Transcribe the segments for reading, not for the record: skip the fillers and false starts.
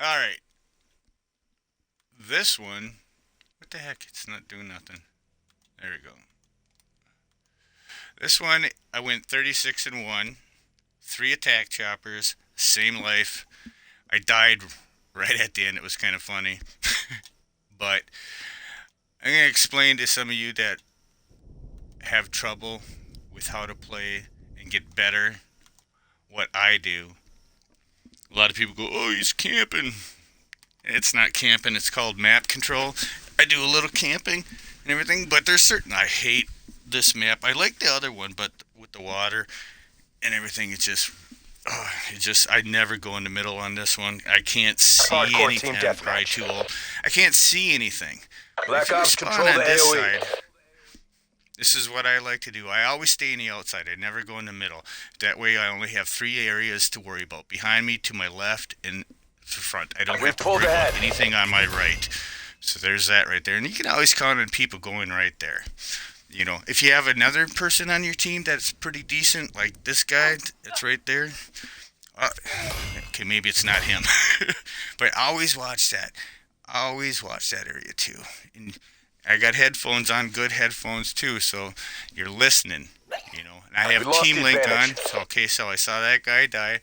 All right. This one, what the heck? It's not doing nothing. There we go. This one, I went 36 and 1, 3 attack choppers, same life. I died right at the end. It was kind of funny. But I'm going to explain to some of you that have trouble with how to play and get better what I do. A lot of people go, oh, he's camping. It's not camping, it's called map control. I do a little camping and everything, but there's certain, I hate this map. I like the other one, but with the water and everything, I never go in the middle on this one. I can't see Hardcore anything. team I'm probably deathmatch. too old. I can't see anything. But if Black you Ops spawn control the on this AoE. side, this is what I like to do. I always stay in the outside. I never go in the middle. That way I only have 3 areas to worry about. Behind me, to my left, and to front. I don't We have to pulled worry about ahead. anything on my right. So there's that right there. And you can always count on people going right there. You know, if you have another person on your team that's pretty decent, like this guy that's right there, uh, okay, maybe it's not him. But always watch that. Always watch that area too. And I got headphones on, good headphones too, so you're listening. You know, and I We have lost the Team Link on. advantage. So okay, so I saw that guy die.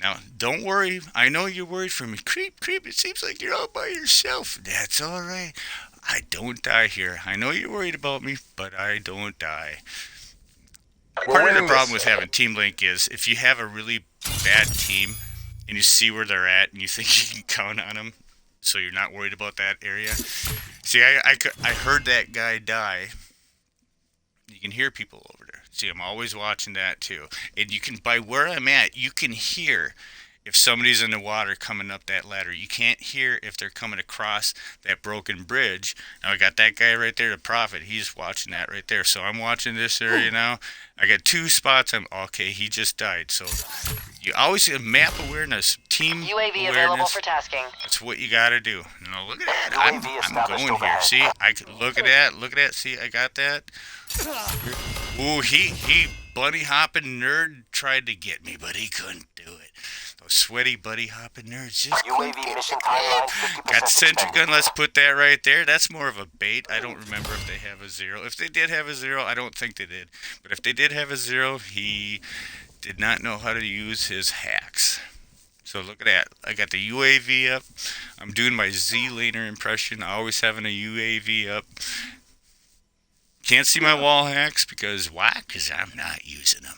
Now, don't worry. I know you're worried for me. Creep, creep. It seems like you're all by yourself. That's all right. I don't die here. I know you're worried about me, but I don't die. We're Part of the winning problem this. with having Team Link is if you have a really bad team and you see where they're at and you think you can count on them, so you're not worried about that area. See, I heard that guy die. You can hear people over there. See, I'm always watching that too. And you can, by where I'm at, you can hear if somebody's in the water coming up that ladder. You can't hear if they're coming across that broken bridge. Now I got that guy right there, the prophet. He's watching that right there. So I'm watching this area now. I got 2 spots. I'm okay. He just died. So you always get map awareness, team UAV available awareness. for tasking. That's what you gotta do. Now look at that. UAV I'm established going here. overhead. See, I could look at that. Look at that. See, I got that. Ooh, he bunny hopping nerd tried to get me, but he couldn't do it. Those sweaty buddy hopping nerds just couldn't UAV get mission me. timeline 50% Got the sentry extended. gun. Let's put that right there. That's more of a bait. I don't remember if they have a 0. If they did have a 0, I don't think they did. But if they did have a 0, he did not know how to use his hacks. So look at that. I got the UAV up. I'm doing my Zlaner impression. Always having a UAV up. Can't see my wall hacks because why? Because I'm not using them.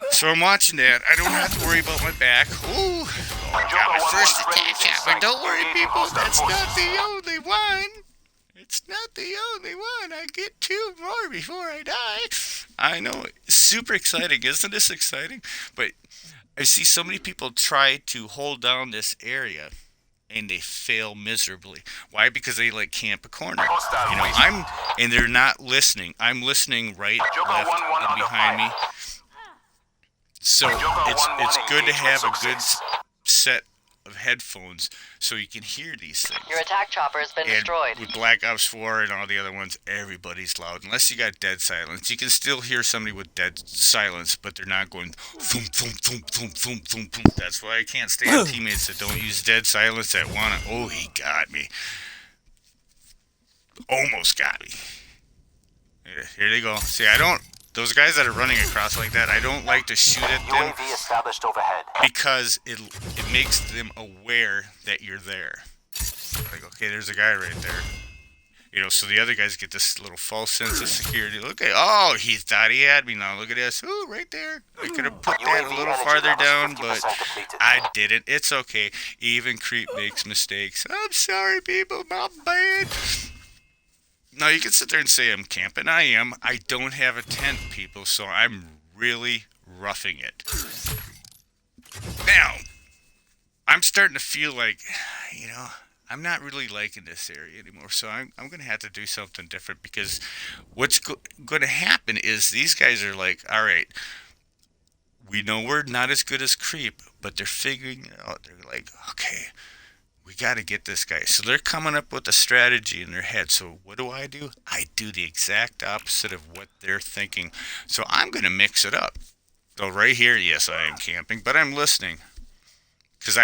So I'm watching that. I don't have to worry about my back. Ooh, oh, I got my first attack chopper. Don't worry, people. That's not the only one. It's not the only one. I get 2 more before I die. I know. Super exciting. Isn't this exciting? But I see so many people try to hold down this area and they fail miserably. Why? Because they like camp a corner. You know, and they're not listening. I'm listening right, left, and behind me. So it's good to have a good set of headphones so you can hear these things. Your attack chopper has been And destroyed. with Black Ops 4 and all the other ones, everybody's loud. Unless you got dead silence. You can still hear somebody with dead silence, but they're not going thump, thump, thump, thump, thump, thump, thump. That's why I can't stand teammates that don't use dead silence that want to. Oh, he got me. Almost got me. Here they go. See, I don't. Those guys that are running across like that, I don't like to shoot at them UAV established overhead. because it makes them aware that you're there. Like, okay, there's a guy right there. You know, so the other guys get this little false sense of security. Look at, oh, he thought he had me now. Look at this. Ooh, right there. I could have put that a little farther down, but I didn't. It's okay. Even Creep makes mistakes. I'm sorry, people. My bad. Now, you can sit there and say I'm camping. I am. I don't have a tent, people, so I'm really roughing it. Now, I'm starting to feel like, you know, I'm not really liking this area anymore, so I'm going to have to do something different because what's going to happen is these guys are like, all right, we know we're not as good as Creep, but they're figuring it out. They're like, okay, we got to get this guy. So they're coming up with a strategy in their head. So what do? I do the exact opposite of what they're thinking. So I'm going to mix it up. So right here, yes, I am camping, but I'm listening. Because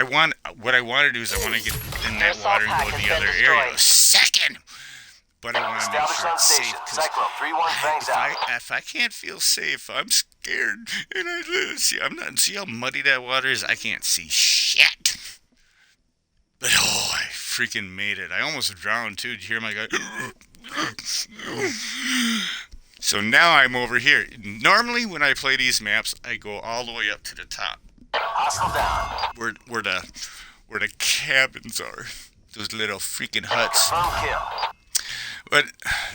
what I want to do is I want to get in Your that assault water and pack go to has the been other destroyed. area. Second! But I want to make Established sure on it's safe. station. 'Cause Cyclone 3-1 fangs out. if I can't feel safe, I'm scared. And see how muddy that water is? I can't see shit. But I freaking made it. I almost drowned too. Did you hear my guy? So now I'm over here. Normally when I play these maps, I go all the way up to the top. Hostile down. Where the cabins are. Those little freaking huts. Confirmed kill. But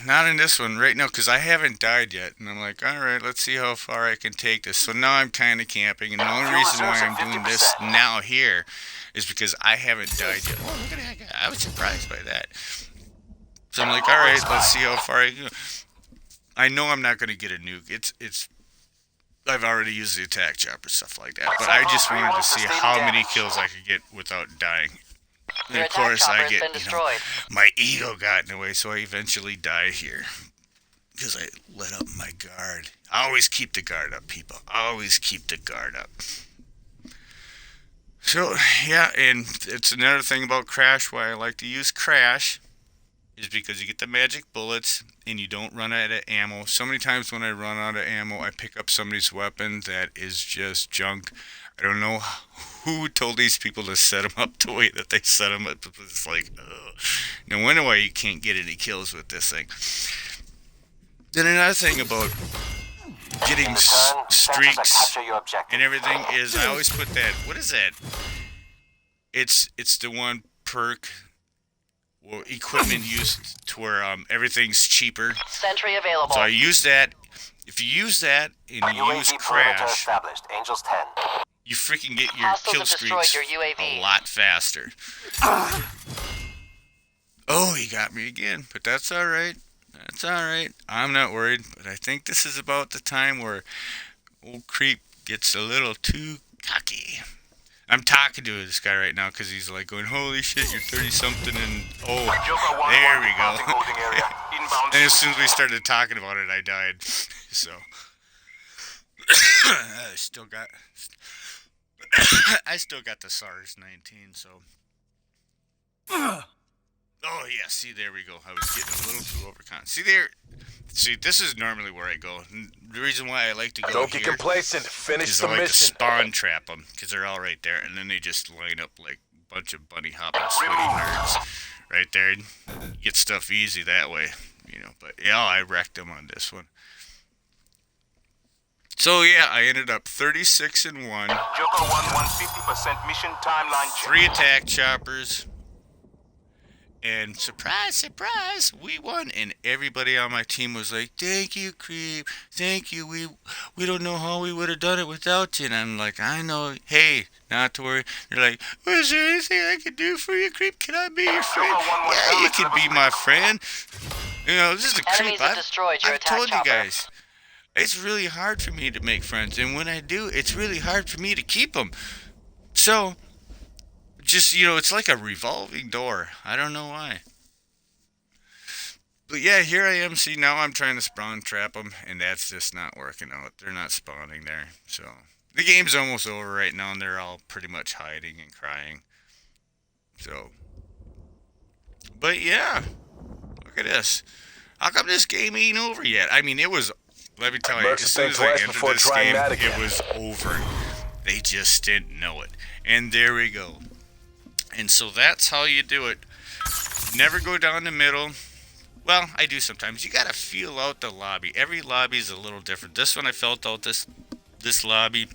not in this one right now because I haven't died yet. And I'm like, all right, let's see how far I can take this. So now I'm kind of camping. And the only reason why I'm doing this now here is because I haven't died yet. Oh, look at that guy. I was surprised by that. So I'm like, all right, let's see how far I can go. I know I'm not going to get a nuke. I've already used the attack chopper, stuff like that. But I just wanted to see how many kills I could get without dying. And Your of course, attack I chopper has get, been destroyed. my ego got in the way, so I eventually die here. Because I let up my guard. Always keep the guard up, people. Always keep the guard up. So, yeah, and it's another thing about Crash, why I like to use Crash, is because you get the magic bullets, and you don't run out of ammo. So many times when I run out of ammo, I pick up somebody's weapon that is just junk. I don't know who told these people to set them up the way that they set them up. It's like, no wonder why you can't get any kills with this thing. Then another thing about getting streaks and everything is I always put that, what is that? It's the one perk, well, equipment used to where everything's cheaper. Sentry available. So I use that. If you use that and you use Crash, Angels 10. you freaking get your Hostiles kill have destroyed streaks your UAV. a lot faster. Oh, he got me again, but that's all right. That's all right. I'm not worried, but I think this is about the time where old creep gets a little too cocky. I'm talking to this guy right now because he's like going, holy shit, you're 30-something, and there we go. And as soon as we started talking about it, I died. So, I still got the SARS-19, so. Oh, yeah, see, there we go. I was getting a little too overconfident. See, this is normally where I go. And the reason why I like to go Don't here get complacent. Finish is the I like to mission. spawn trap them, because they're all right there, and then they just line up like a bunch of bunny hopping sweaty nerds right there. You get stuff easy that way, But, yeah, I wrecked them on this one. So, yeah, I ended up 36-1. Joker 150% mission timeline check. 3 attack choppers. And surprise, surprise, we won. And everybody on my team was like, thank you, Creep. Thank you. We don't know how we would have done it without you. And I'm like, I know. Hey, not to worry. They're like, is there anything I can do for you, Creep? Can I be your friend? Yeah, you can be my friend. This is a Creep. Enemies have destroyed your I've attack told you chopper. guys. It's really hard for me to make friends. And when I do, it's really hard for me to keep them. So, just, it's like a revolving door. I don't know why. But yeah, here I am. See, now I'm trying to spawn trap them, and that's just not working out. They're not spawning there. So, the game's almost over right now, and they're all pretty much hiding and crying. So, but yeah, look at this. How come this game ain't over yet? I mean, it was, let me tell you, as soon as I entered this game, it was over. They just didn't know it. And there we go. And so that's how you do it. Never go down the middle. Well, I do sometimes. You gotta feel out the lobby. Every lobby is a little different. This one I felt out this lobby.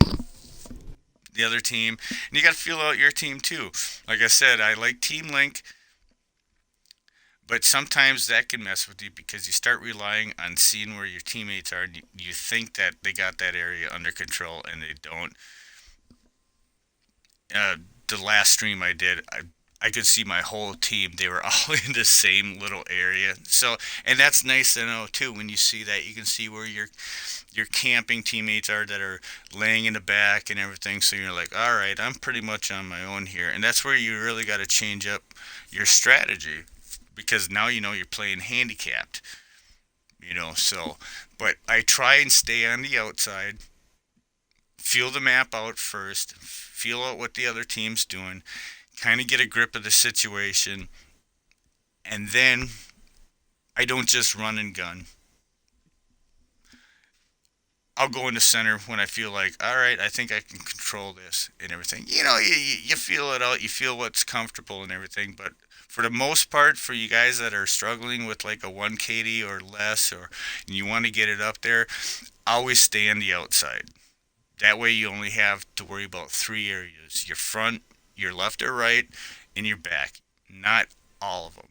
The other team. And you gotta feel out your team too. Like I said, I like Team Link. But sometimes that can mess with you because you start relying on seeing where your teammates are. And you think that they got that area under control and they don't. The last stream I did, I could see my whole team. They were all in the same little area. So, and that's nice to know too. When you see that, you can see where your camping teammates are that are laying in the back and everything. So you're like, all right, I'm pretty much on my own here. And that's where you really got to change up your strategy because now you're playing handicapped. So, but I try and stay on the outside. Feel the map out first. feel out what the other team's doing, kind of get a grip of the situation, and then I don't just run and gun. I'll go into center when I feel like, all right, I think I can control this and everything. You feel it out, you feel what's comfortable and everything. But for the most part, for you guys that are struggling with like a 1 KD or less, or you want to get it up there, always stay on the outside. That way you only have to worry about 3 areas: your front, your left or right, and your back. Not all of them.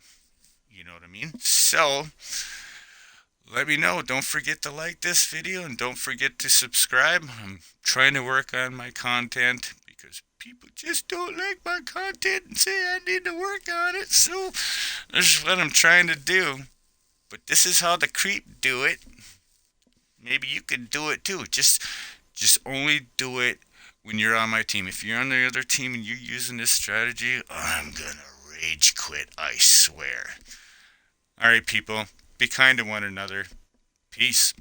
You know what I mean? So, let me know. Don't forget to like this video and don't forget to subscribe. I'm trying to work on my content because people just don't like my content and say I need to work on it. So this is what I'm trying to do. But this is how the creep do it. Maybe you could do it too. Just only do it when you're on my team. If you're on the other team and you're using this strategy, I'm gonna rage quit, I swear. Alright, people. Be kind to one another. Peace.